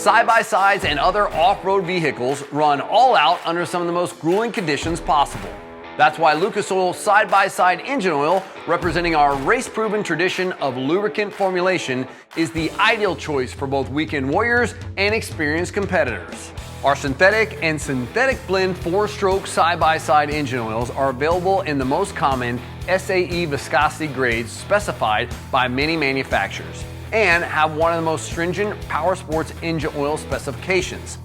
Side-by-sides and other off-road vehicles run all out under some of the most grueling conditions possible. That's why Lucas Oil Side-by-Side Engine Oil, representing our race-proven tradition of lubricant formulation, is the ideal choice for both weekend warriors and experienced competitors. Our synthetic and synthetic blend 4-stroke side-by-side engine oils are available in the most common SAE viscosity grades specified by many manufacturers and have one of the most stringent power sports engine oil specifications,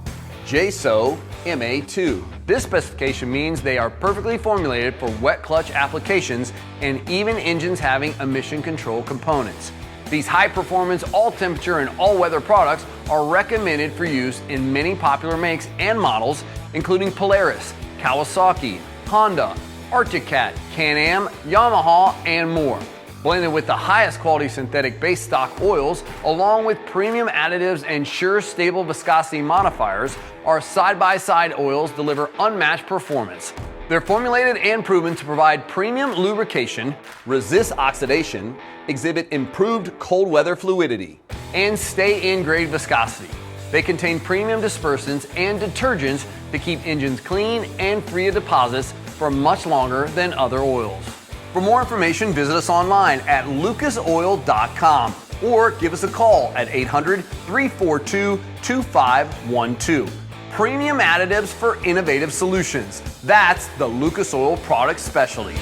JSO MA2. This specification means they are perfectly formulated for wet clutch applications and even engines having emission control components. These high-performance, all-temperature, and all-weather products are recommended for use in many popular makes and models, including Polaris, Kawasaki, Honda, Arctic Cat, Can-Am, Yamaha, and more. Blended with the highest quality synthetic base stock oils, along with premium additives and shear-stable viscosity modifiers, our side-by-side oils deliver unmatched performance. They're formulated and proven to provide premium lubrication, resist oxidation, exhibit improved cold weather fluidity, and stay in grade viscosity. They contain premium dispersants and detergents to keep engines clean and free of deposits for much longer than other oils. For more information, visit us online at lucasoil.com or give us a call at 800-342-2512. Premium additives for innovative solutions. That's the Lucas Oil product specialty.